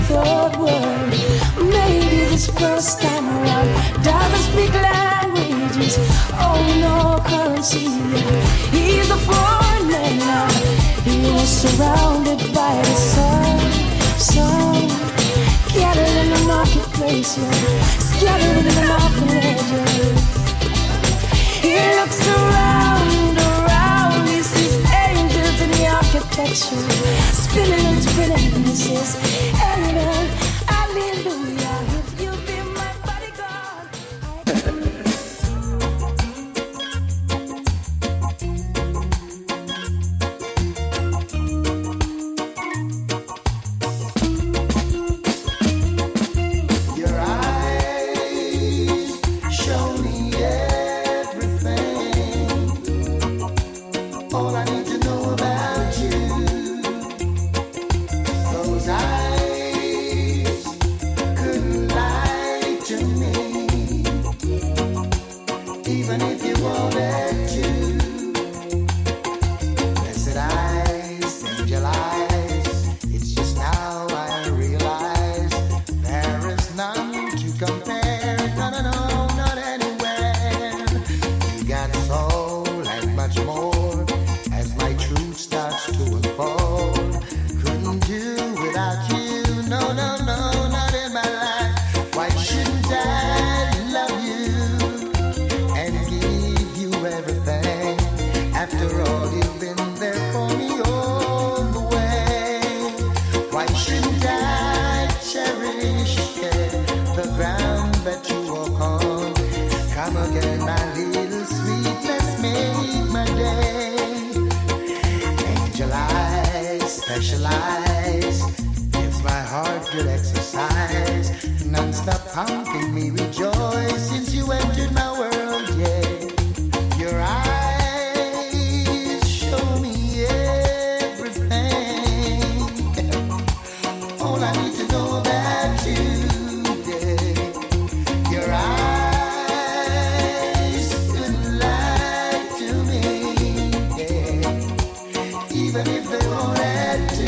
thought would. Maybe this first time around doesn't speak languages. Oh no currency. He's a foreigner now. He was surrounded by the sun. Scattered in the marketplace, yeah. Scattered in the orphanage. He looks around, he sees angels in the architecture, spinning and spinning, and he says, Amen, hallelujah, if you be my bodyguard. Your eyes show me everything. All I need to know about you. Those eyes couldn't lie to me, even if you wanted to. Blessed eyes, angel eyes. It's just now I realize there is none to compare. No, no, no, not anywhere. You got soul and much more. As my truth starts to unfold, couldn't do without you. No, no, no, not in my life. Why shouldn't I love you and give you everything? After all, you've been there for me all the way. Why shouldn't I cherish the ground that you walk on? Come again, my little sweet, let's make my day. Angel eyes, special eyes, gives my heart good exercise. Non-stop pumping me with joy since you entered my world, yeah. Your eyes show me everything. All I need to know about you, yeah. Your eyes couldn't lie to me, yeah. Even if they wanted to.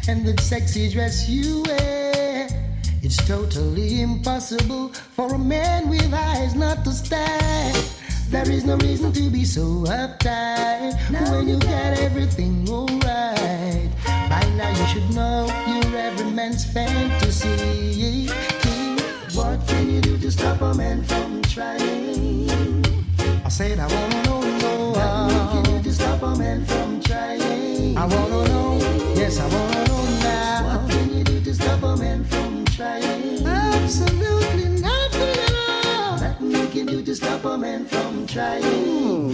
And the sexy dress you wear, it's totally impossible for a man with eyes not to stare. There is no reason to be so uptight when you got everything alright. By now you should know you're every man's fantasy. What can you do to stop a man from trying? I said I wanna know. What can you do to stop a man from trying? I wanna know. Yes, I wanna know now. What can you do to stop a man from trying? Absolutely nothing at all. Nothing you can do to stop a man from trying.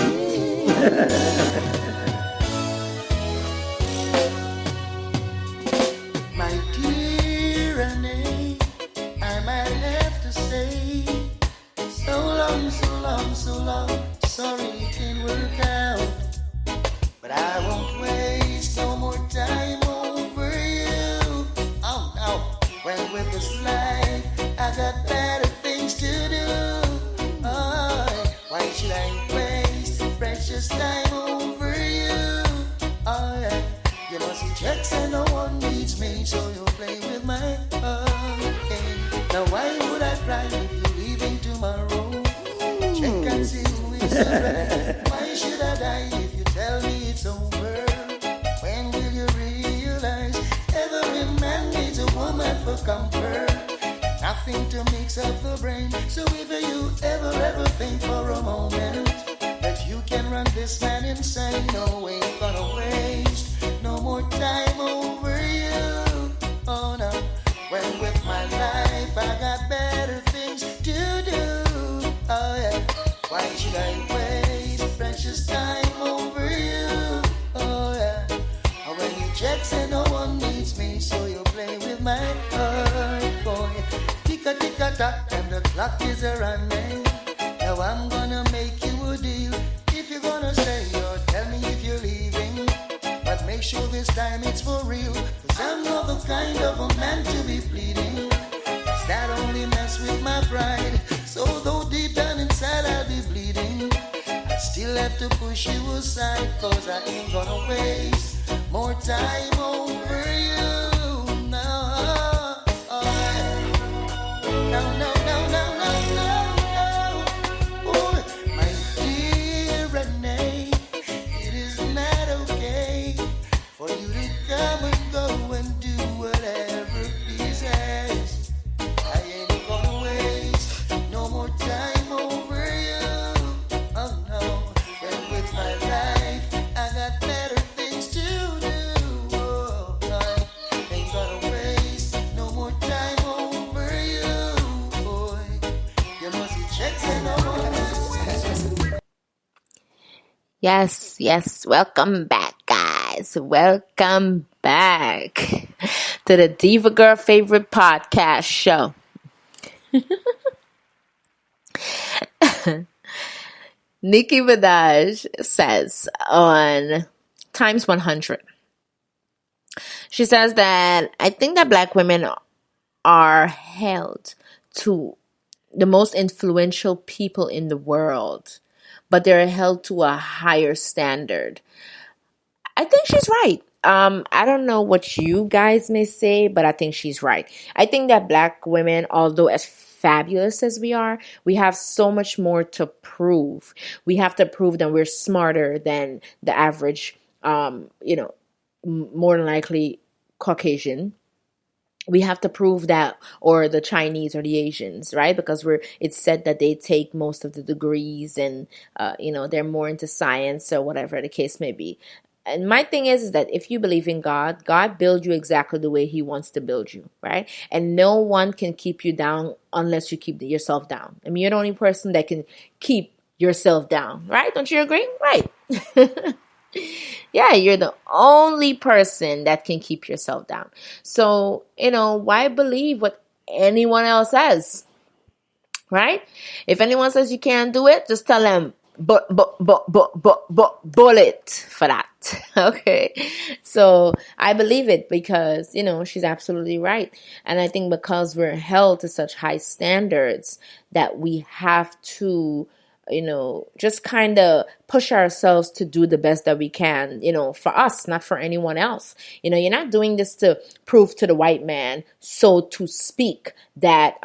My dear Annie, I might have to say, so long, so long, so long. Sorry it didn't work out, but I won't waste no more time over you. Oh no, well with this life I got better things to do. Oh, why should I waste precious time over you? Oh yeah, you must see checks and no one needs me, so you'll play with my heart. Okay. Now why would I cry if you're leaving tomorrow? Check and see who is alright. Why should I die if you tell me it's over? When will you realize every man needs a woman for comfort? Nothing to mix up the brain. So if you ever think for a moment that you can run this man insane, no way gonna waste no more time over you. Oh no, when with my life I got better things to do. Oh yeah, why should I waste precious time over you? Oh yeah, when you check say no one needs me, so you play with my heart. tick-a-tock and the clock is a-running. Now I'm gonna make you a deal. If you're gonna stay or tell me if you're leaving. But make sure this time it's for real. Cause I'm not the kind of a man to be pleading. Cause that only mess with my pride. So though deep down inside I'll be bleeding, I still have to push you aside. Cause I ain't gonna waste more time over you. No, no, no, no, no, no, no. Oh, my dear Renee, it is not okay for you to come and go and do whatever pleases. I ain't gonna waste no more time over you. Oh no, and with my life, I got better things to do. Oh, I ain't gonna waste no more time over you, boy. You must be checking on me. Yes, yes. Welcome back, guys. Welcome back to the Diva Girl Favorite Podcast Show. Nicki Minaj says on Times 100, she says that I think that black women are held to the most influential people in the world, but they're held to a higher standard. I think she's right. I don't know what you guys may say, but I think she's right. I think that black women, although as fabulous as we are, we have so much more to prove. We have to prove that we're smarter than the average, more than likely Caucasian. We have to prove that, or the Chinese or the Asians, right? Because it's said that they take most of the degrees and they're more into science or whatever the case may be. And my thing is that if you believe in God, God builds you exactly the way he wants to build you, right? And no one can keep you down unless you keep yourself down. I mean, you're the only person that can keep yourself down, right? Don't you agree? Right. Yeah, you're the only person that can keep yourself down. So, why believe what anyone else says, right? If anyone says you can't do it, just tell them, bullet for that. Okay. So I believe it because, she's absolutely right. And I think because we're held to such high standards that we have to, just kind of push ourselves to do the best that we can, for us, not for anyone else. You're not doing this to prove to the white man, so to speak, that,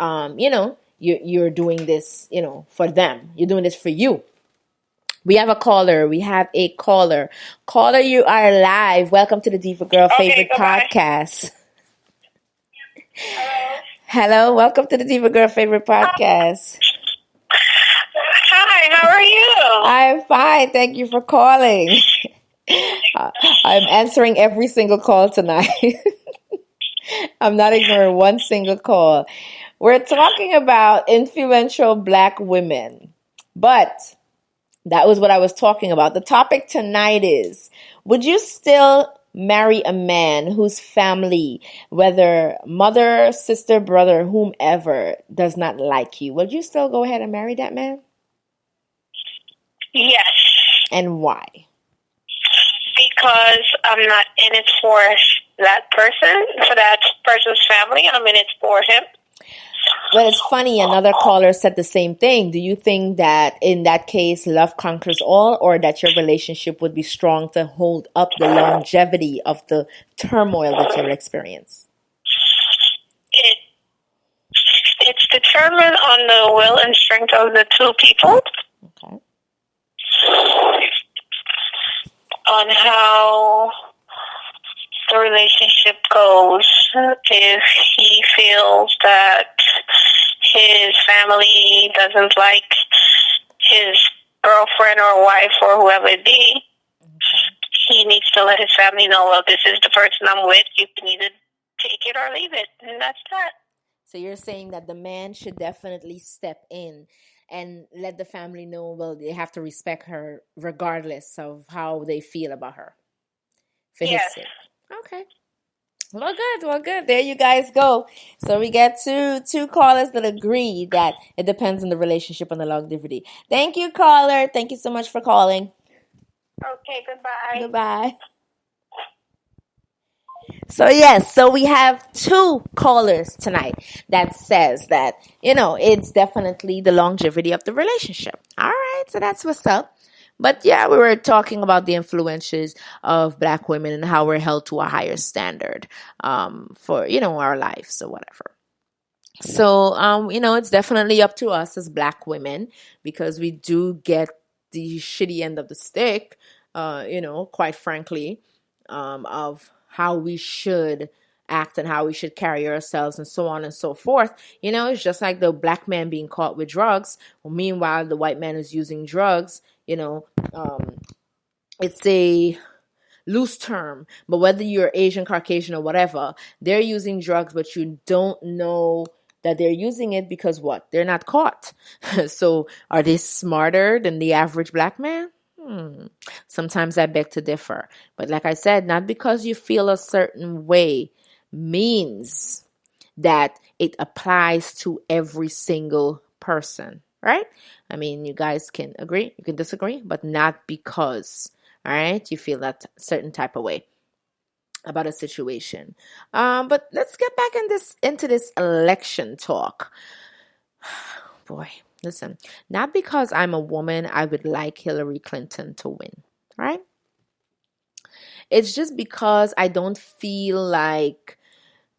you're doing this, for them. You're doing this for you. We have a caller. Caller, you are live. Welcome to the Diva Girl Favorite Podcast. Hello. Welcome to the Diva Girl Favorite Podcast. Hi, how are you? I'm fine. Thank you for calling. I'm answering every single call tonight. I'm not ignoring one single call. We're talking about influential black women, but that was what I was talking about. The topic tonight is, would you still marry a man whose family, whether mother, sister, brother, whomever, does not like you? Would you still go ahead and marry that man? Yes. And why? Because I'm not in it for that person, for that person's family. I'm in it for him. Well, it's funny. Another caller said the same thing. Do you think that in that case, love conquers all, or that your relationship would be strong to hold up the longevity of the turmoil that you'll experience? It's determined on the will and strength of the two people. Okay. On how the relationship goes. If he feels that his family doesn't like his girlfriend or wife or whoever it be, he needs to let his family know, well, this is the person I'm with. You can either take it or leave it. And that's that. So you're saying that the man should definitely step in and let the family know, well, they have to respect her regardless of how they feel about her. For his sake. Okay. Well, good. Well, good. There you guys go. So we get two callers that agree that it depends on the relationship and the longevity. Thank you, caller. Thank you so much for calling. Okay, goodbye. Goodbye. So yes, so we have two callers tonight that says that, it's definitely the longevity of the relationship. All right, so that's what's up. But yeah, we were talking about the influences of Black women and how we're held to a higher standard for, our lives or whatever. So, it's definitely up to us as Black women because we do get the shitty end of the stick, quite frankly, of how we should act and how we should carry ourselves and so on and so forth. It's just like the Black man being caught with drugs. Well, meanwhile, the white man is using drugs, it's a loose term, but whether you're Asian, Caucasian, or whatever, they're using drugs, but you don't know that they're using it because what? They're not caught. So are they smarter than the average Black man? Sometimes I beg to differ. But like I said, not because you feel a certain way means that it applies to every single person, right? I mean, you guys can agree, you can disagree, but not because, all right, you feel that certain type of way about a situation. But let's get back into this election talk. Boy, listen, not because I'm a woman, I would like Hillary Clinton to win, right? It's just because I don't feel like,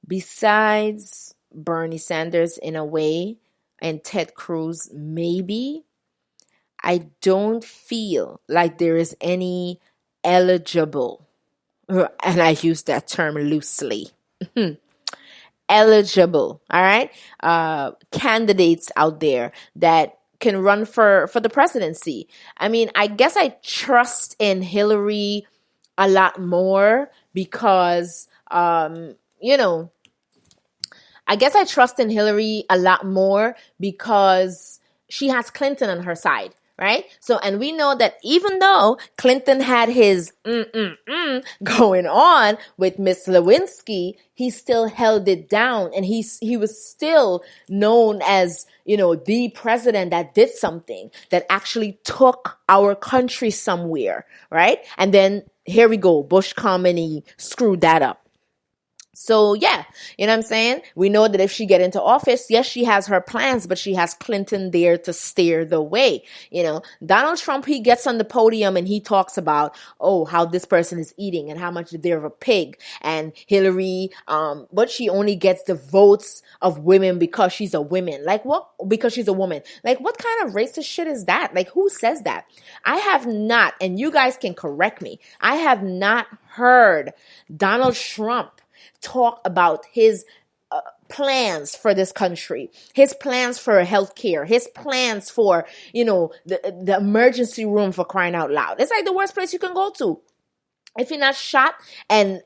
besides Bernie Sanders in a way and Ted Cruz maybe, I don't feel like there is any eligible, and I use that term loosely, eligible, all right, candidates out there that can run for the presidency. I mean, I guess I trust in Hillary a lot more because, I guess I trust in Hillary a lot more because she has Clinton on her side, right? So, and we know that even though Clinton had his going on with Miss Lewinsky, he still held it down, and he was still known as, the president that did something, that actually took our country somewhere, right? And then here we go, Bush come and he screwed that up. So yeah, you know what I'm saying? We know that if she get into office, yes, she has her plans, but she has Clinton there to steer the way. Donald Trump, he gets on the podium and he talks about, how this person is eating and how much they're of a pig. And Hillary, but she only gets the votes of women because she's a woman. Like what? Because she's a woman. Like what kind of racist shit is that? Like who says that? I have not, and you guys can correct me, I have not heard Donald Trump talk about his plans for this country, his plans for healthcare, his plans for, the emergency room, for crying out loud. It's like the worst place you can go to. If you're not shot and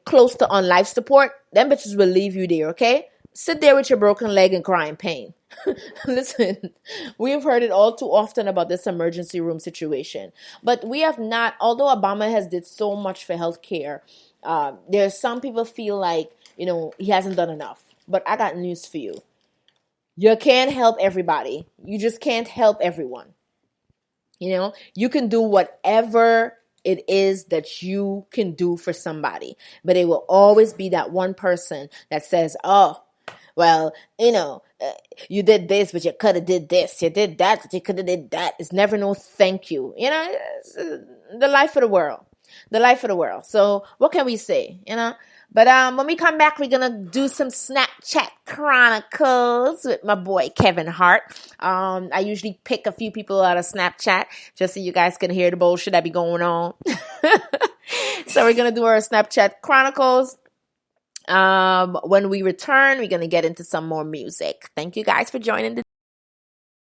close to on life support, them bitches will leave you there, okay? Sit there with your broken leg and cry in pain. Listen, we have heard it all too often about this emergency room situation. But we have not, although Obama has did so much for healthcare, there's some people feel like, he hasn't done enough. But I got news for you. You can't help everybody. You just can't help everyone. You can do whatever it is that you can do for somebody. But it will always be that one person that says, oh, well, you did this, but you could have did this. You did that, but you could have did that. It's never no thank you. It's the life of the world. The life of the world. So what can we say? But when we come back, we're going to do some Snapchat Chronicles with my boy, Kevin Hart. I usually pick a few people out of Snapchat just so you guys can hear the bullshit that be going on. So we're going to do our Snapchat Chronicles. When we return, we're going to get into some more music. Thank you guys for joining the